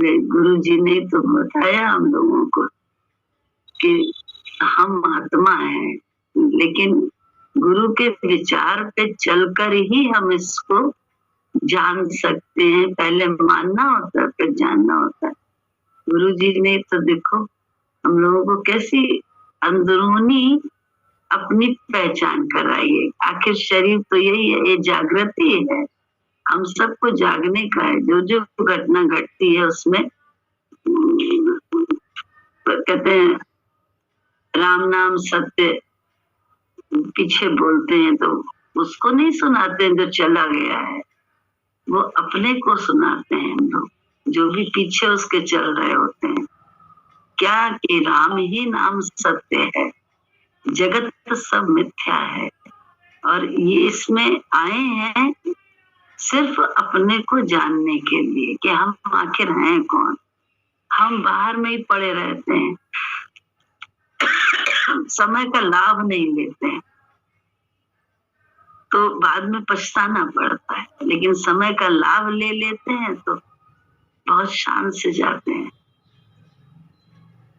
गुरु जी ने तो बताया हम लोगों को कि हम आत्मा हैं, लेकिन गुरु के विचार पे चलकर ही हम इसको जान सकते हैं। पहले मानना होता है, फिर जानना होता है। गुरु जी ने तो देखो हम लोगों को कैसी अंदरूनी अपनी पहचान कराई है। आखिर शरीर तो यही है, ये जागृति है, हम सबको जागने का है। जो जो घटना घटती है उसमें कहते हैं राम नाम सत्य, पीछे बोलते हैं तो उसको नहीं सुनाते हैं जो चला गया है, वो अपने को सुनाते हैं हम लोग, जो भी पीछे उसके चल रहे होते हैं। क्या कि राम ही नाम सत्य है, जगत सब मिथ्या है। और ये इसमें आए हैं सिर्फ अपने को जानने के लिए कि हम आखिर हैं कौन। हम बाहर में ही पड़े रहते हैं, समय का लाभ नहीं लेते हैं तो बाद में पछताना पड़ता है, लेकिन समय का लाभ ले लेते हैं तो बहुत शान से जाते हैं।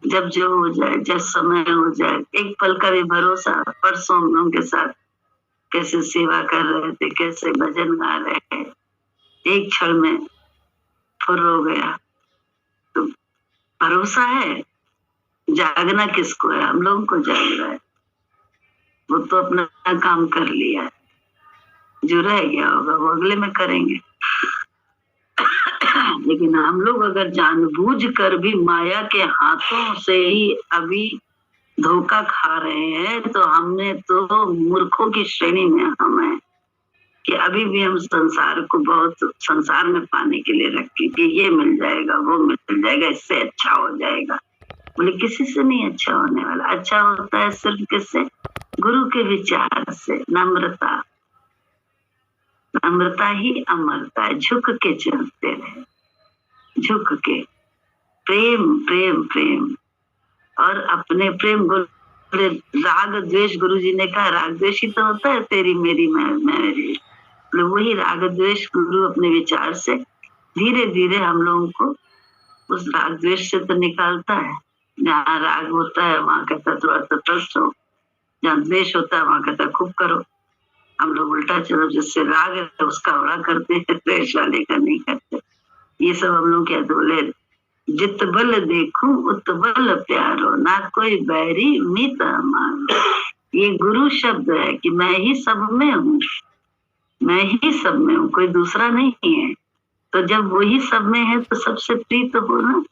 जब जो हो जाए, जब समय हो जाए, एक पल का भी भरोसा। परसों हम लोगों के साथ कैसे सेवा कर रहे थे, कैसे भजन गा रहे थे, एक क्षण में फुर हो गया। तो भरोसा है, जागना किसको है, हम लोगों को जाग रहा है। वो तो अपना काम कर लिया है, जो रह गया होगा वो अगले में करेंगे। लेकिन हम लोग अगर जानबूझ कर भी माया के हाथों से ही अभी धोखा खा रहे हैं तो हमने तो मूर्खों की श्रेणी में हम हैं कि अभी भी हम संसार को बहुत संसार में पाने के लिए रखें कि ये मिल जाएगा, वो मिल जाएगा, इससे अच्छा हो जाएगा। बोले किसी से नहीं अच्छा होने वाला। अच्छा होता है सिर्फ किससे? गुरु के विचार से। नम्रता, नम्रता ही अमरता है। झुक के चलते रहे, झुक के। प्रेम प्रेम प्रेम और अपने प्रेम। बोले राग द्वेष, गुरु जी ने कहा राग द्वेष ही तो होता है तेरी मेरी मैं मेरी। वही राग द्वेष गुरु अपने विचार से धीरे धीरे हम लोगों को उस राग द्वेष से तो निकालता है। जहाँ राग होता है वहां कहता थोड़ा तटस्थ हो, जहाँ द्वेष होता है वहां कहता खूब करो। हम लोग उल्टा चलो, जिससे राग है उसका बड़ा करते हैं, द्वेष वाले का नहीं करते। ये सब हम लोग कहते। बोले जित बल देखूं उत बल प्यारो, ना कोई बैरी मित मानो। ये गुरु शब्द है कि मैं ही सब में हूँ, मैं ही सब में हूँ, कोई दूसरा नहीं है। तो जब वही सब में है तो सबसे प्रीत हो ना।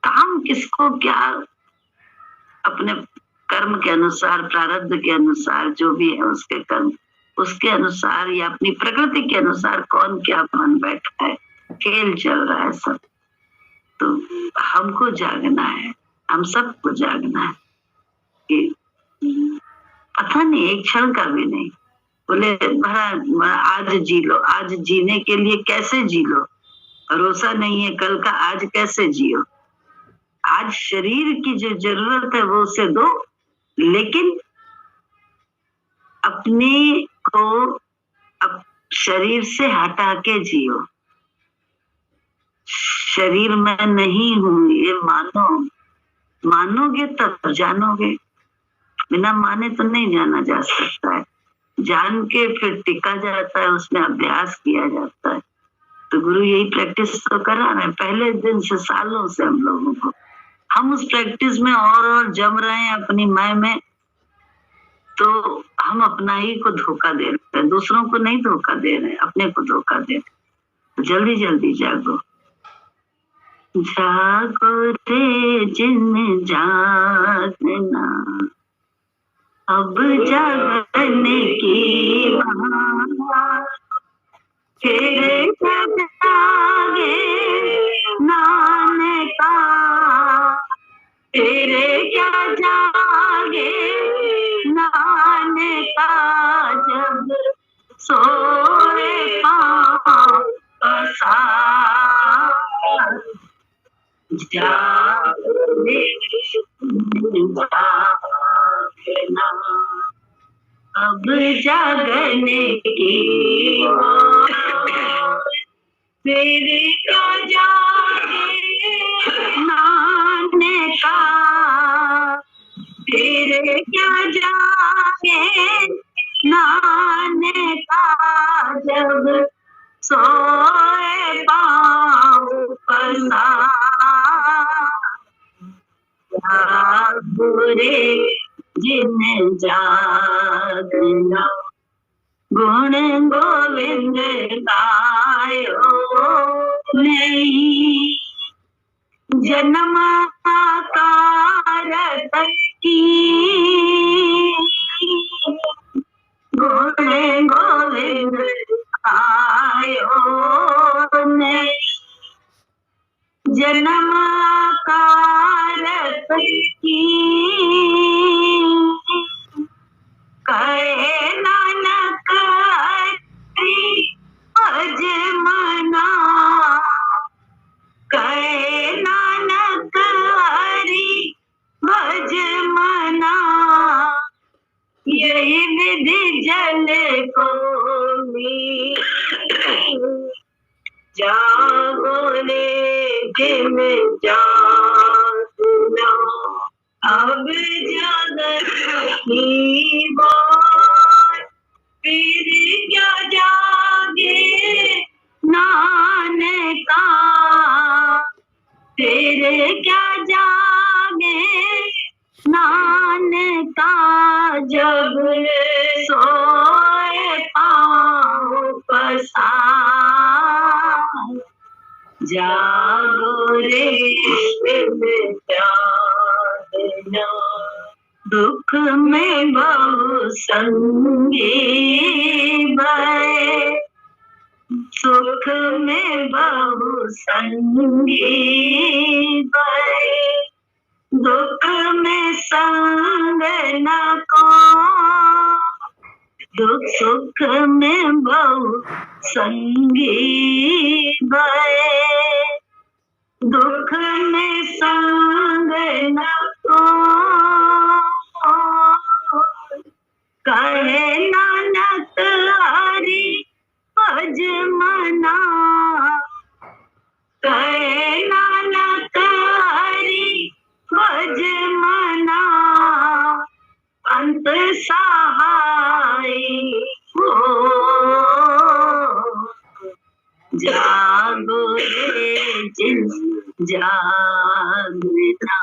काम किसको क्या, अपने कर्म के अनुसार, प्रारब्ध के अनुसार, जो भी है उसके कर्म उसके अनुसार या अपनी प्रकृति के अनुसार कौन क्या बन बैठा है, खेल चल रहा है सब। तो हमको जागना है, हम सबको जागना है कि पता नहीं एक क्षण का भी नहीं। बोले भरा आज जी लो, आज जीने के लिए कैसे जी लो, भरोसा नहीं है कल का, आज कैसे जियो। आज शरीर की जो जरूरत है वो उसे दो, लेकिन अपने को शरीर से हटा के जियो। शरीर में नहीं हूं ये मानो, मानोगे तब जानोगे, बिना माने तो नहीं जाना जा सकता है। जान के फिर टिका जाता है, उसमें अभ्यास किया जाता है। तो गुरु यही प्रैक्टिस तो करा रहे हैं पहले दिन से, सालों से हम लोगों को। हम उस प्रैक्टिस में और जम रहे हैं अपनी माय में, तो हम अपना ही को धोखा दे रहे हैं, दूसरों को नहीं धोखा दे रहे हैं, अपने को धोखा दे रहे हैं। तो जल्दी जल्दी जागो, जागो रे जिन जागना, अब जागने की फिर जागे नानका, फिर क्या जागे नानका, जब सोए पाँव पसार। जागने जागना, अब जागने की फिर क्या जागे नाने का, फिर क्या जागे नाने का, जब सोए पाँव पसार, बुरे जिन जागना, गुण गोविंद गायो नहीं, जन्म कारत की, गुण गोविंद गायो नहीं, जन्म कारत की, कहे नानक हरि भज मना, कहे नानक हरि भज मना, यही विधि जल को जागो रे जिम जागना, अब जगत की बात, फिर क्या जागे नानका, फिर क्या जागे नानका, जब सोए पाँव पसार, जागो रे जागना, दुख में बहु संगी भय, सुख में बहु संगी भय, दुख में संग न को, दुख सुख में बहु संगी भय, दुख में संग न को, कहे नानक हरि भज मना, कहे नानक हरि भज मना, अंत सहाय हो, जागो रे जिन जागना,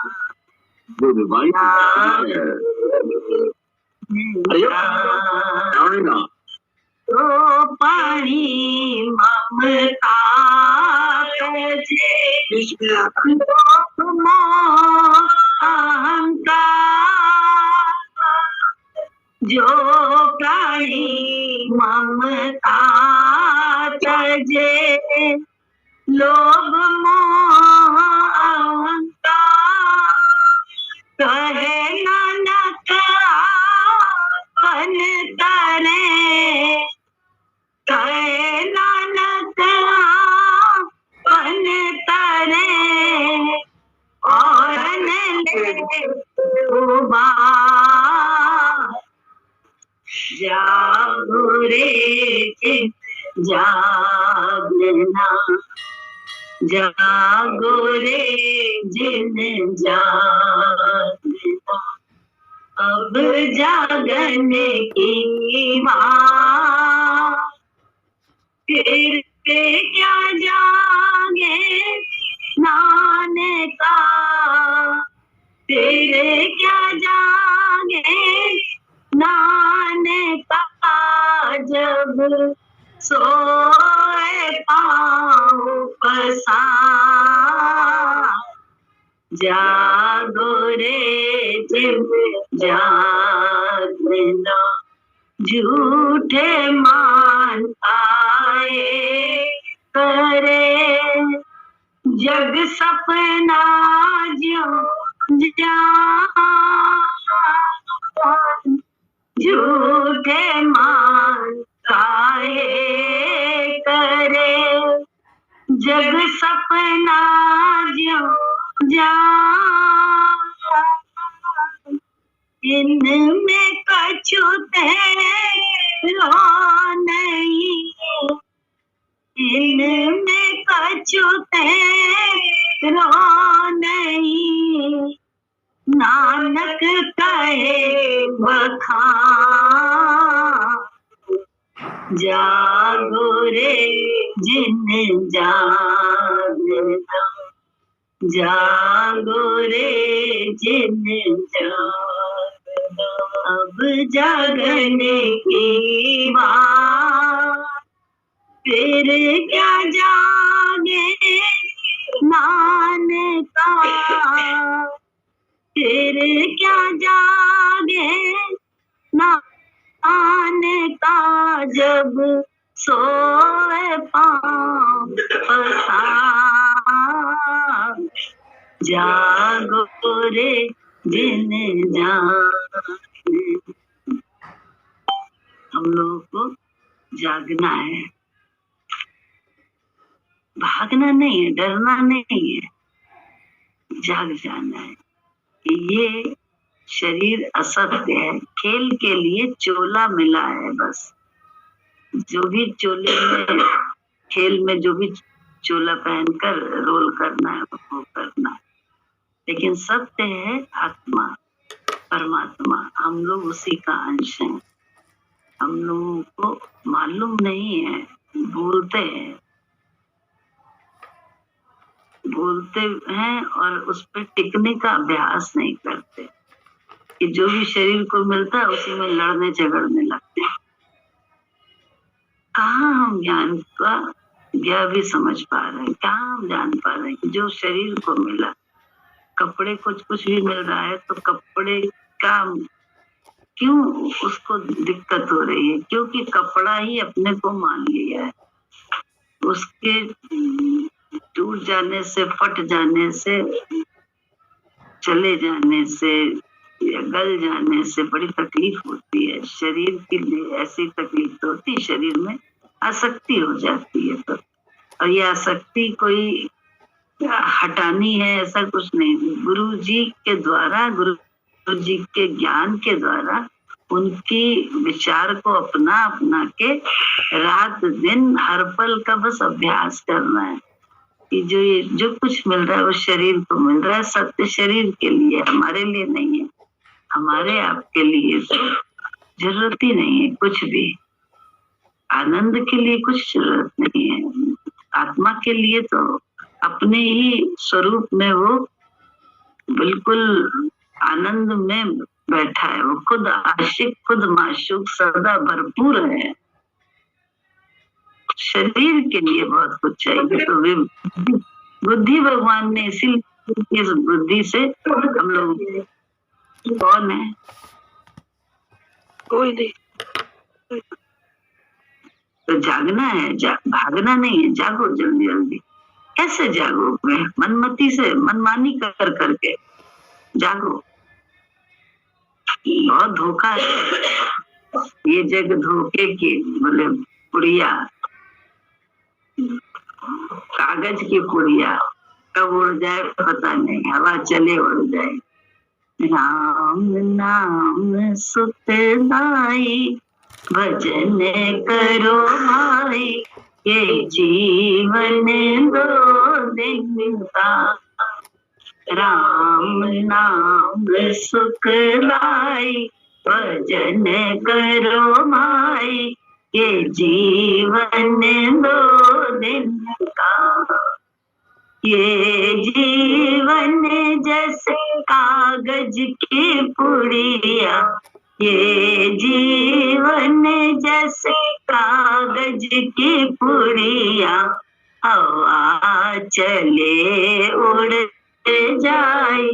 तो पानी ममता कजे, अहंकार, जो प्राणी ममता तजे, लोभ मोह अहंकार, कहे नानक आपन तरे, कहे नानक आपन तरे, और ले जागो रे जागना, जागो रे जिन जागना, अब जागने की बात, फिर क्या जागे नानका, फिर क्या जागे नानका, जब सोए पाँव पसार, जागो रे जिम जागना, झूठे मान आए करे, जग सपना ज्यों जान, झूठे मान काहे करे, जग सपना ज्यों जान, इनमें कछु तेरो नहीं, इनमें अछूते रो नहीं, नानक कहे बखान। जागो रे जिन जागना, जागो रे जिन जागना। अब जागने की बात फिर क्या जागे नानका, फिर क्या जागे नानका। जब सोए पाँव पसार, जागो रे जिन जागे। हम लोगों को जागना है, भागना नहीं है, डरना नहीं है, जाग जाना है। ये शरीर असत्य है, खेल के लिए चोला मिला है बस। जो भी चोले में, खेल में जो भी चोला पहनकर रोल करना है वो करना है, लेकिन सत्य है आत्मा, परमात्मा। हम लोग उसी का अंश हैं। हम लोगों को मालूम नहीं है, भूलते हैं, भूलते हैं और उस पर टिकने का अभ्यास नहीं करते कि जो भी शरीर को मिलता है उसी में लड़ने झगड़ने लगते हैं। कहाँ हम ज्ञान का यह भी समझ पा रहे हैं, कहाँ हम जान पा रहे हैं कि जो शरीर को मिला, कपड़े कुछ भी मिल रहा है तो कपड़े का क्यों उसको दिक्कत हो रही है? क्योंकि कपड़ा ही अपने को मान लिया है। उसके टूट जाने से, फट जाने से, चले जाने से या गल जाने से बड़ी तकलीफ होती है। शरीर के लिए ऐसी तकलीफ तो होती है, शरीर में आसक्ति हो जाती है। तो और ये आसक्ति कोई हटानी है ऐसा कुछ नहीं। गुरु जी के द्वारा, गुरु जी के ज्ञान के द्वारा उनकी विचार को अपना अपना के रात दिन हर पल का बस अभ्यास करना है कि जो कुछ मिल रहा है वो शरीर को मिल रहा है। सत्य शरीर के लिए, हमारे लिए नहीं है। हमारे आपके लिए तो जरूरत ही नहीं है कुछ भी। आनंद के लिए कुछ जरूरत नहीं है। आत्मा के लिए तो अपने ही स्वरूप में वो बिल्कुल आनंद में बैठा है। वो खुद आशिक, खुद माशूक, सदा भरपूर है। शरीर के लिए बहुत कुछ चाहिए तो बुद्धि भगवान ने इसीलिए इस बुद्धि से हम लोग कौन है? कोई नहीं। तो जागना है, भागना नहीं है। जागो जल्दी जल्दी। कैसे जागो? मनमती से, मनमानी कर करके जागो। बहुत धोखा है ये जग, धोखे की बोले पुड़िया, कागज की पुड़िया, कब उड़ जाए पता नहीं, हवा चले उड़ जाए। राम नाम सुखदाई, भजन करो भाई, ये जीवन दो दिन का। राम नाम सुखदाई, भजन करो भाई, ये जीवन दो दिन का। ये जीवन जैसे कागज की पुड़िया, ये जीवन जैसे कागज की पुड़िया, हवा चले उड़ जाए,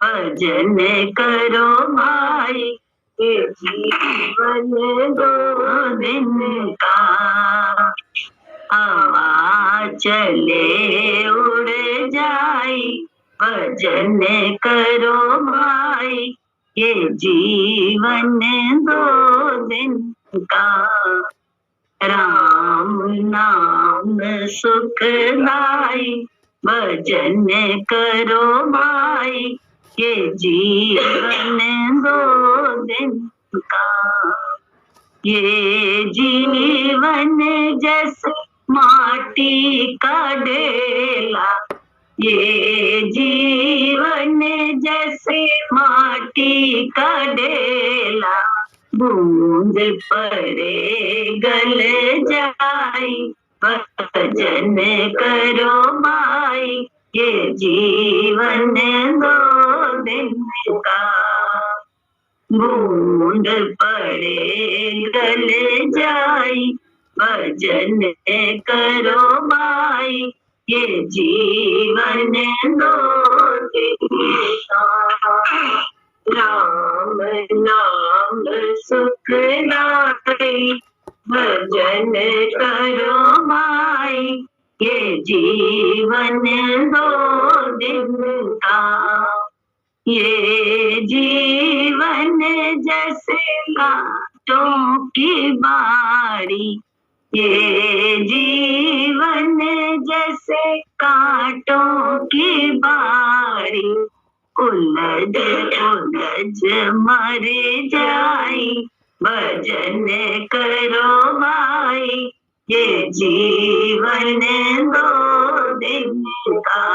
भजन करो भाई, ये जीवन दो दिन का। हवा चले उड़ जाए, भजन करो भाई, ये जीवन दो दिन का। राम नाम सुखदाई, भजन करो भाई, ये जीवन दो दिन का। ये जीवन जैसे माटी का ढेला, ये जीवन जैसे माटी का ढेला, बूंद पड़े गल जाई, भजन करो माई, ये जीवन दो दिन का, बूंद पड़े गल जाई, भजन करो माई, ये जीवन दो दिन का। राम नाम सुखदाई, भजन करो माई, ये जीवन दो दिन का, ये जीवन जैसे कांटों की बारी, ये जीवन जैसे कांटों की बारी, उलझ उलझ मर जाई, भजन करो माई, ये जीवन दो दिन का,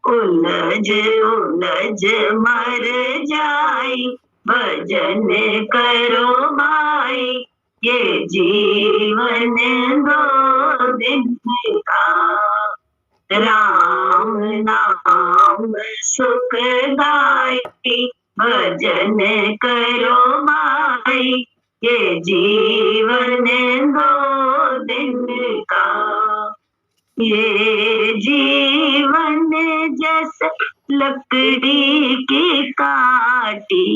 उलझ उलझ मर जाई, भजन करो माई, ये जीवन दो दिन का। राम नाम सुखदाई, भजन करो माई, ये जीवन दो दिन का, ये जीवन जैसे लकड़ी की काटी,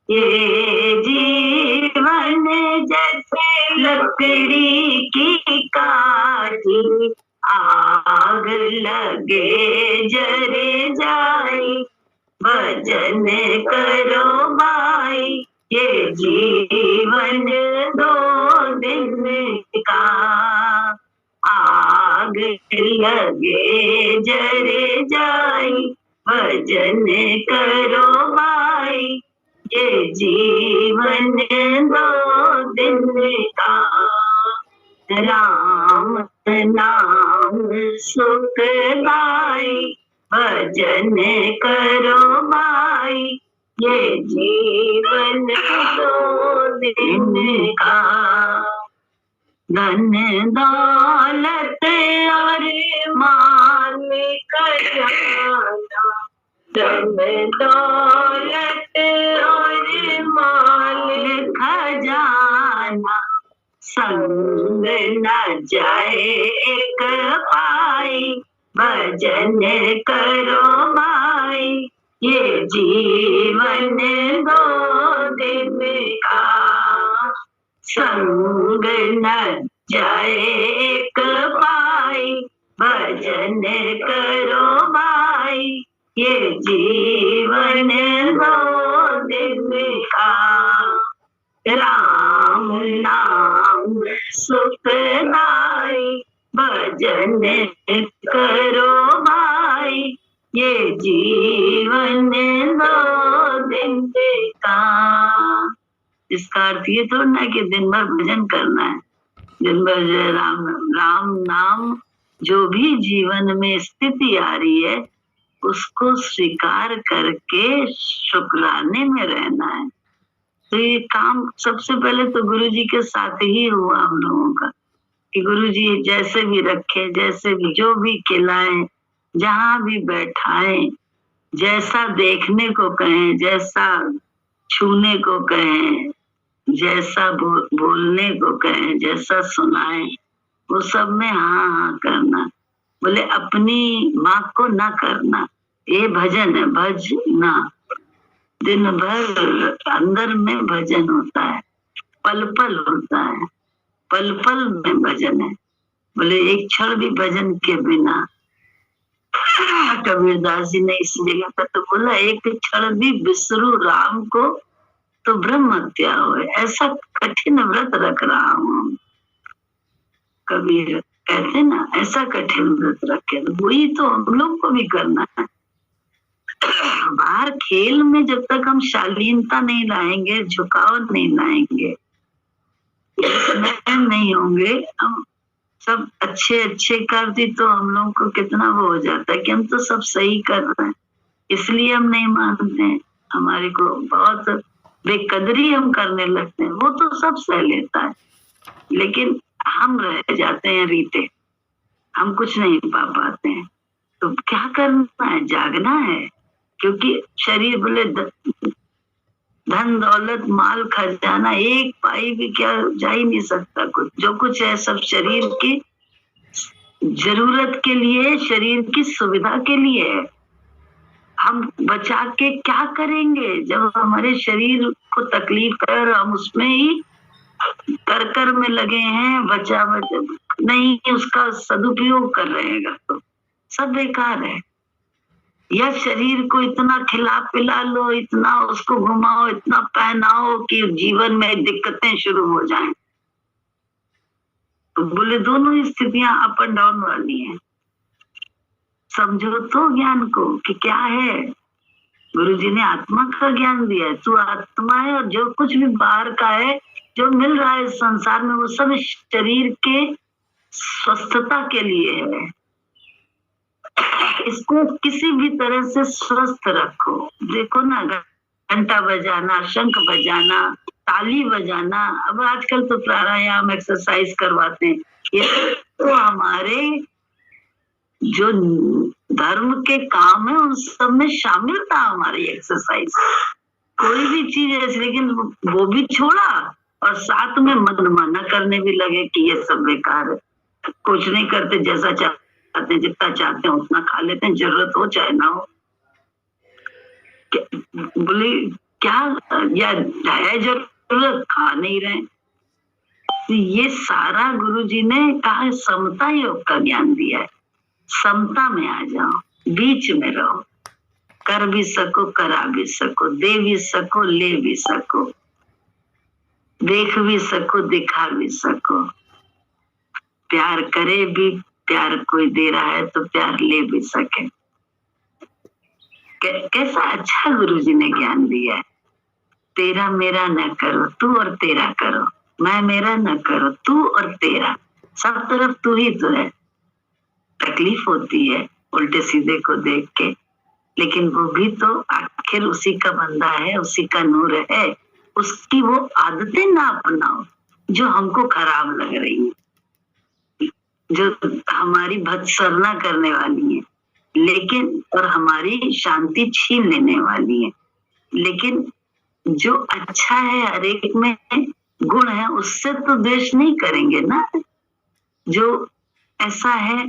ये जीवन जैसे लकड़ी की काटी, आग लगे जरे जाई, भजन करो माई, ये जीवन दो दिन का, आग लगे जरे जाई, भजन करो माई, ये जीवन दो दिन का। राम नाम सुखदाई, भजन करो माई, ये जीवन दो दिन का। धन दौलत और माल खजाना, धन दौलत और माल खजाना, संग न जाए एक पाई, भजन करो माई, ये जीवन दो दिन का, संग न जाए एक पाई, भजन करो माई, ये जीवन दो दिन का। राम नाम सुखदाई, भजन करो माई, ये जीवन दो दिन का। इसका अर्थ ये थोड़ा ना कि दिन भर भजन करना है, दिन भर जय राम राम नाम, जो भी जीवन में स्थिति आ रही है उसको स्वीकार करके शुक्राने में रहना है। तो ये काम सबसे पहले तो गुरु जी के साथ ही हुआ हम लोगों का, कि गुरु जी जैसे भी रखे, जैसे भी जो भी खिलाएं, जहां भी बैठाएं, जैसा देखने को कहें, जैसा छूने को कहें, जैसा बोलने को कहें, जैसा सुनाएं, वो सब में हाँ हाँ करना। बोले अपनी माँ को ना करना, ये भजन है, भजना। दिन भर अंदर में भजन होता है, पल पल होता है, पल पल में भजन है। बोले एक क्षण भी भजन के बिना, कबीरदास जी ने इस जगह पर तो बोला एक क्षण भी बिसरू राम को तो ब्रह्म हत्या हो, ऐसा कठिन व्रत रख रहा हूँ। कबीर कहते ना ऐसा कठिन व्रत रखे, वही तो हम लोग को भी करना है। बाहर खेल में जब तक हम शालीनता नहीं लाएंगे, झुकाव नहीं लाएंगे, नहीं होंगे, हम सब अच्छे अच्छे कर दी तो हम लोग को कितना वो हो जाता है कि हम तो सब सही कर रहे हैं, इसलिए हम नहीं मानते हैं। हमारे को बहुत बेकदरी हम करने लगते हैं। वो तो सब सह लेता है, लेकिन हम रह जाते हैं रीते, हम कुछ नहीं पा पाते हैं। तो क्या करना है? जागना है, क्योंकि शरीर बोले धन दौलत माल खजाना एक पाई भी क्या जा ही नहीं सकता। कुछ जो कुछ है सब शरीर की जरूरत के लिए, शरीर की सुविधा के लिए है। हम बचा के क्या करेंगे जब हमारे शरीर को तकलीफ है और हम उसमें ही कर में लगे हैं, बचा नहीं उसका सदुपयोग कर रहे हैं, तो सब बेकार है। या शरीर को इतना खिला पिला लो, इतना उसको घुमाओ, इतना पहनाओ कि जीवन में दिक्कतें शुरू हो जाएं। तो बोले दोनों ही स्थितियां अप एंड डाउन वाली हैं। समझो तो ज्ञान को कि क्या है। गुरुजी ने आत्मा का ज्ञान दिया है, तू आत्मा है, और जो कुछ भी बाहर का है जो मिल रहा है इस संसार में वो सब शरीर के स्वस्थता के लिए है। इसको किसी भी तरह से स्वस्थ रखो। देखो ना, घंटा बजाना, शंख बजाना, ताली बजाना, अब आजकल तो प्राणायाम एक्सरसाइज करवाते हैं, ये तो हमारे जो धर्म के काम है उन सब में शामिल था हमारी एक्सरसाइज। कोई भी चीज है, लेकिन वो भी छोड़ा और साथ में मनमाना करने भी लगे कि ये सब बेकार है, कुछ नहीं करते, जैसा चाहते हैं जितना चाहते हैं उतना खा लेते हैं, जरूरत हो चाहे ना हो। बोले क्या या है जरूरत, खा नहीं रहे। तो ये सारा गुरुजी ने कहा समता योग का ज्ञान दिया है। समता में आ जाओ, बीच में रहो, कर भी सको, करा भी सको, दे भी सको, ले भी सको, देख भी सको, दिखा भी सको, प्यार करे भी, प्यार कोई दे रहा है तो प्यार ले भी सके। कैसा अच्छा गुरुजी ने ज्ञान दिया है। तेरा मेरा न करो, तू और तेरा करो, मैं मेरा न करो, तू और तेरा, सब तरफ तू ही तो है। तकलीफ होती है उल्टे सीधे को देख के, लेकिन वो भी तो आखिर उसी का बंदा है, उसी का नूर है। उसकी वो आदतें ना अपनाओ जो हमको खराब लग रही है, जो हमारी भत्सरना करने वाली है, लेकिन और हमारी शांति छीन लेने वाली है। लेकिन जो अच्छा है, हर एक में गुण है, उससे तो द्वेष नहीं करेंगे ना। जो ऐसा है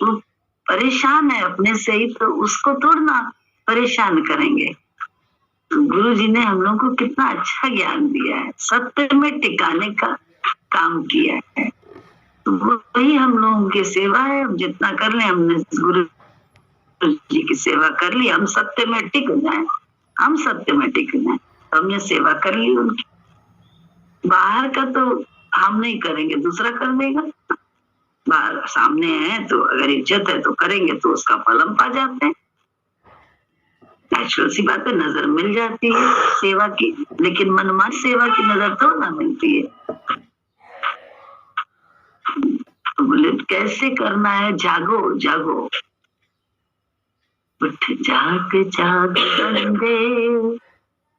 वो परेशान है अपने से ही, तो उसको थोड़ा परेशान करेंगे। गुरु जी ने हम लोगों को कितना अच्छा ज्ञान दिया है, सत्य में टिकाने का काम किया है। तो वही हम लोगों की सेवा है। हम जितना कर ले, हमने गुरु जी की सेवा कर ली, हम सत्य में टिक जाए, हम सत्य में टिक जाए, हमने सेवा कर ली उनकी। बाहर का तो हम नहीं करेंगे, दूसरा कर देगा। बाहर सामने है तो अगर इज्जत है तो करेंगे तो उसका फल हम पा जाते हैं। नेचुरल सी बात है, नजर मिल जाती है सेवा की, लेकिन मनमानी सेवा की नजर तो ना मिलती है। तो बोले कैसे करना है? जागो जागो, उठ जाग जाग बंदे,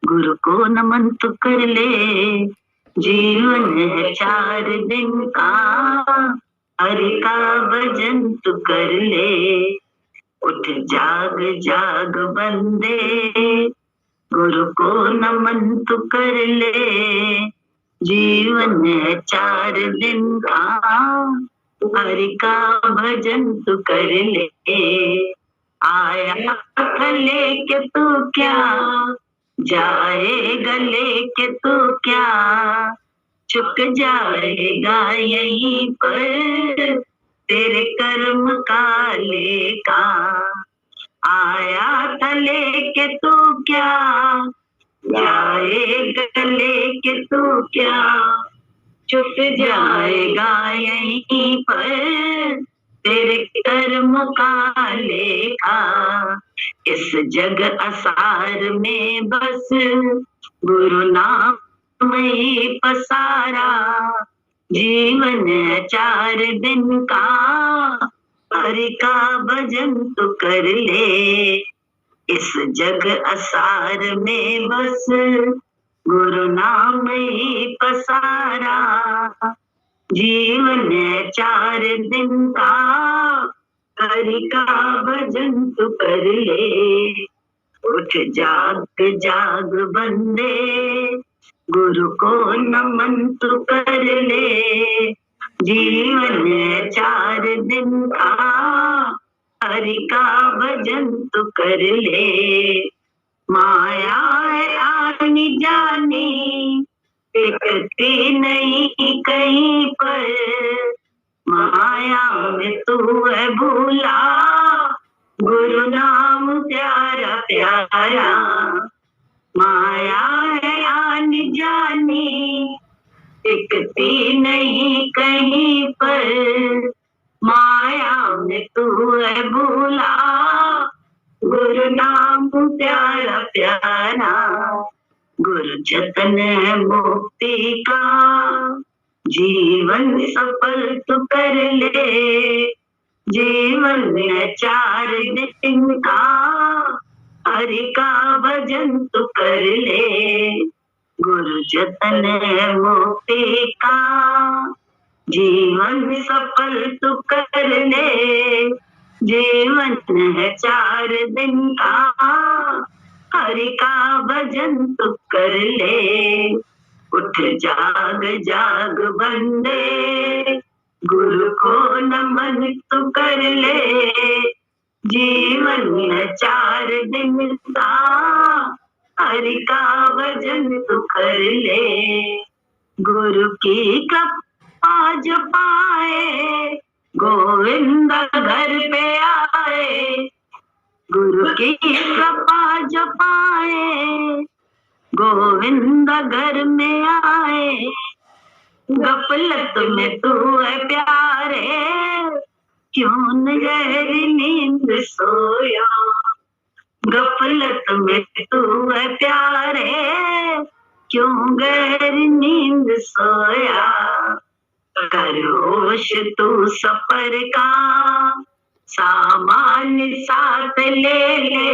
गुरु को नमन तो कर ले, जीवन है 4 दिन का, हरि का भजन तो कर ले। उठ जाग जाग बंदे, गुरु को नमन तो कर ले, जीवन है 4 दिन का, हरि का भजन तो कर ले। आया थले के तू क्या, जाएगा लेके तू क्या, चुक जाएगा यहीं पर तेरे कर्म का लेखा। आया था लेके तू क्या, जाएगा लेके तू क्या, चुक जाएगा यहीं पर तेरे कर्म का लेखा। इस जग असार में बस गुरु नाम ही पसारा, जीवन 4 दिन का, हरि का भजन तो कर ले। इस जग असार में बस गुरु नाम ही पसारा। जीवन 4 दिन का, हरि का भजन तो कर ले। उठ जाग जाग बंदे, गुरु को नमन तो कर ले। जीवन 4 दिन का, हरि का भजन तो कर ले। माया है आनी जानी, टिकती नहीं कहीं पर। माया में तू है भूला, गुरु नाम प्यारा प्यारा। माया है आनी जानी, टिकती नहीं कहीं पर। माया में तू है भूला, गुरु नाम प्यारा प्यारा। गुरु जतन है मुक्ति का, जीवन सफल तो कर ले। जीवन में 4 दिन का, हरि का भजन तो कर ले। गुरु जतन है मुक्ति का, जीवन सफल तो कर ले। जीवन है 4 दिन का, हरि का भजन तो कर ले। उठ जाग जाग बंदे, गुरु को नमन तो कर ले। जीवन में 4 दिन का, हरि का भजन तो कर ले। गुरु की कृपा जो पाए, गोविंद घर पे आए। गुरु की कृपा जो पाए, गोविंद घर में आए। गफलत में तू है प्यारे, क्यों न गहरी नींद सोया। गफलत में तू है प्यारे, क्यों गहरी नींद सोया। कर होश तू सफर का, सामान साथ ले ले।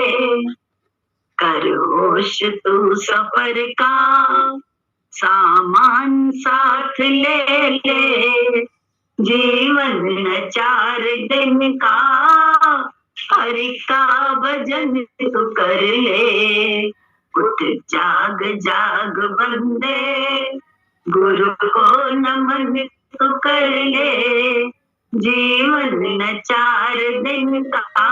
कर होश तू सफर का, सामान साथ ले ले। जीवन 4 दिन का, हरि का भजन तो कर ले। उठ जाग जाग बंदे, गुरु को नमन तो कर ले। जीवन 4 दिन का,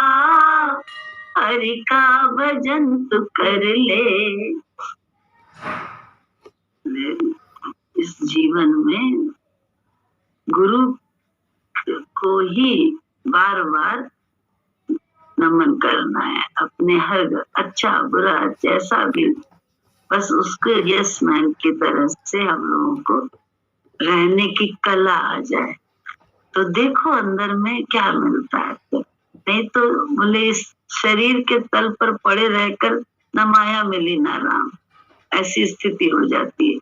हरि का भजन तो कर ले। इस जीवन में गुरु को ही बार बार नमन करना है। अपने हर अच्छा बुरा जैसा भी, बस उसके यस मैन की तरह से हम लोगों को रहने की कला आ जाए, तो देखो अंदर में क्या मिलता है। नहीं तो बोले इस शरीर के तल पर पड़े रहकर न माया मिली न राम, ऐसी स्थिति हो जाती है।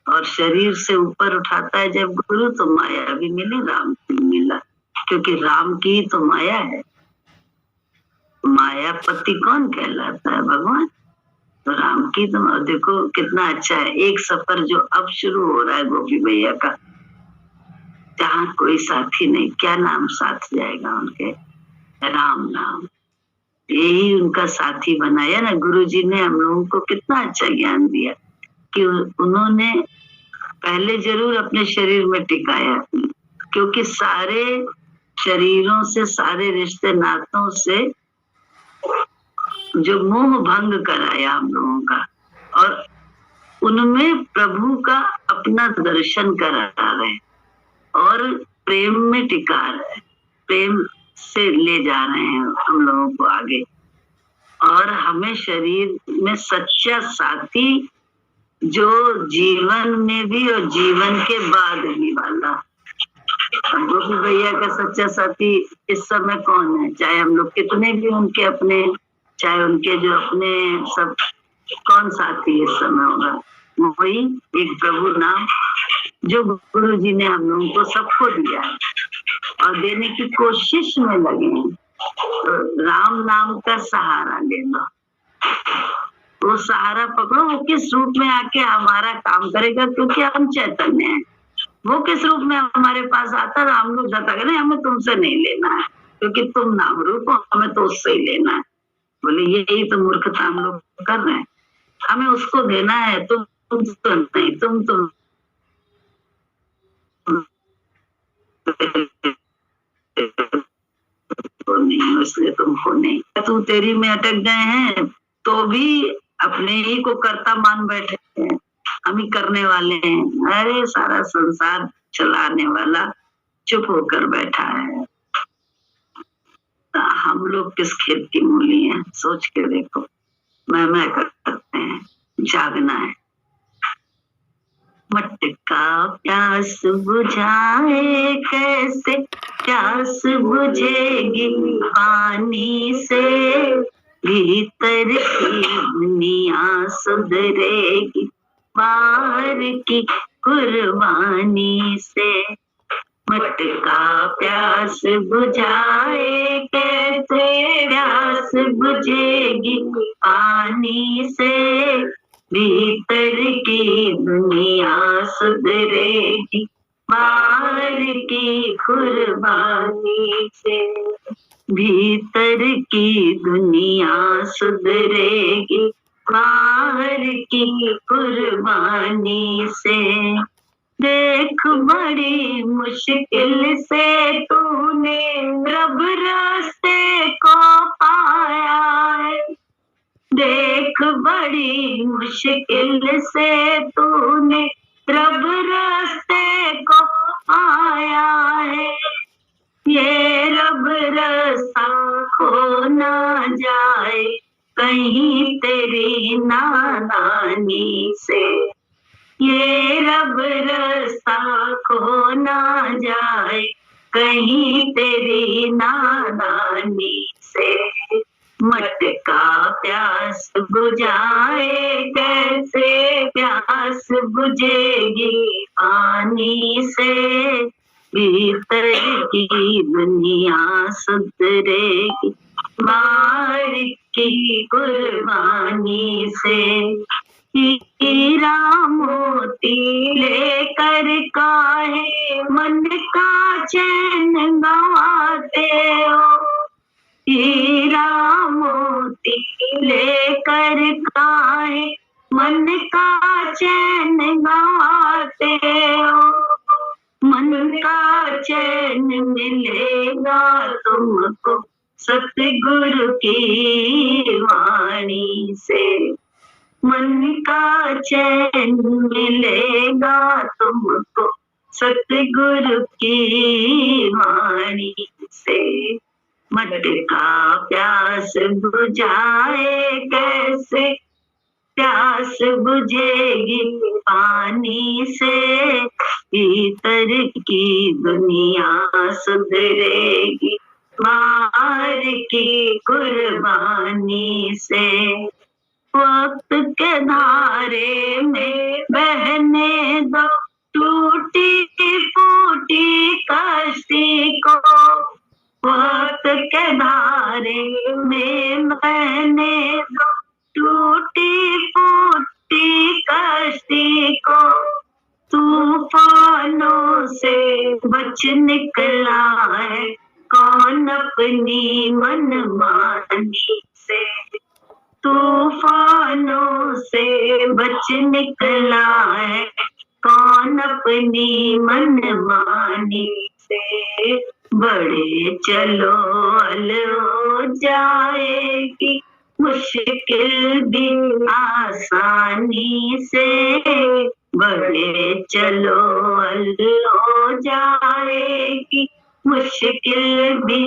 और शरीर से ऊपर उठाता है जब गुरु, तो माया भी मिली, राम भी मिला, क्योंकि राम की तो माया है। मायापति कौन कहलाता है? भगवान। तो राम की तो देखो कितना अच्छा है। एक सफर जो अब शुरू हो रहा है गोपी भैया का, जहाँ कोई साथी नहीं, क्या नाम साथ जाएगा उनके? राम नाम। यही उनका साथी बनाया ना। गुरुजी ने हम लोगों को कितना अच्छा ज्ञान दिया कि उन्होंने पहले जरूर अपने शरीर में टिकाया, क्योंकि सारे शरीरों से, सारे रिश्ते नातों से जो मोह भंग कराया हम लोगों का, और उनमें प्रभु का अपना दर्शन करा रहे और प्रेम में टिका रहे, प्रेम से ले जा रहे हैं हम लोगों को आगे। और हमें शरीर में सच्चा साथी, जो जीवन में भी और जीवन के बाद भी वाला। गोपी भैया का सच्चा साथी इस समय कौन है? चाहे हम लोग कितने भी उनके अपने, चाहे उनके जो अपने सब, कौन साथी इस समय होगा? वही एक प्रभु नाम, जो गुरु जी ने हम लोगों को सबको दिया है और देने की कोशिश में लगे हैं। तो राम नाम का सहारा ले लो, वो सहारा पकड़ो, वो किस रूप में आके हमारा काम करेगा, क्योंकि हम चैतन्य हैं। वो किस रूप में हमारे पास आता है, हम लोग जता करें हमें तुमसे नहीं लेना है, क्योंकि तुम नाम रूप हो, हमें तो उससे ही लेना है। बोले यही तो मूर्खता हम लोग कर रहे हैं, हमें उसको देना है, तुम नहीं, तुम तो नहीं, इसलिए तुमको नहीं। तू तेरी में अटक गए हैं तो भी अपने ही को कर्ता मान बैठे हैं, हम ही करने वाले हैं। अरे सारा संसार चलाने वाला चुप होकर बैठा है, हम लोग किस खेत की मूली हैं, सोच के देखो। मैं करते हैं, जागना है। मटका प्यास बुझाए कैसे, प्यास बुझेगी पानी से, भीतर की दुनिया सुधरेगी बाहर की कुर्बानी से। मटका प्यास बुझाए कैसे, प्यास बुझेगी पानी से, भीतर की दुनिया सुधरेगी बाहर की कुर्बानी से। भीतर की दुनिया सुधरेगी बाहर की कुर्बानी से। देख बड़ी मुश्किल से तूने रब रास्ते को पाया है, देख बड़ी मुश्किल से तूने रब रास्ते को पाया है। ये रब रास्ता खो ना जाए कहीं तेरी नादानी से, ये रब रास्ता खो ना जाए कहीं तेरी नादानी से। मटका प्यास बुझाए कैसे, प्यास बुझेगी पानी से, भीतर की दुनिया सुधरेगी बाहर की कुर्बानी से। हीरा मोती लेकर काहे मन का चैन गंवाते हो, हीरा मोती लेकर काहे मन का चैन गंवाते हो। मन का चैन मिलेगा तुमको सतगुरु की वाणी से, मन का चैन मिलेगा तुमको सतगुरु की वाणी से। मटका प्यास बुझाए कैसे, प्यास बुझेगी पानी से, भीतर की दुनिया सुधरेगी बाहर की कुर्बानी से। वक्त के धारे में बहने दो टूटी फूटी कश्ती को, वक्त के धारे में बहने दो टूटी फूटी कश्ती को। तूफानों से बच निकला है कौन अपनी मनमानी से, तूफानों से बच निकला है कौन अपनी मनमानी से। बड़े चलो हल हो जाएगी मुश्किल भी आसानी से, बड़े चलो हल हो जाएगी मुश्किल भी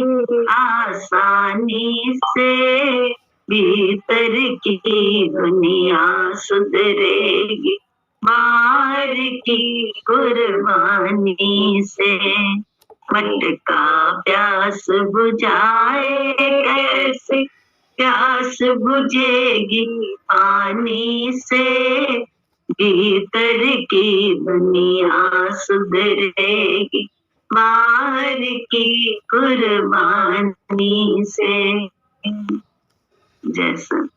आसानी से। भीतर की दुनिया सुधरेगी बाहर की कुर्बानी से। मटका प्यास बुझाए कैसे, प्यास बुझेगी पानी से, भीतर की दुनिया सुधरेगी बाहर की कुर्बानी से। जैसा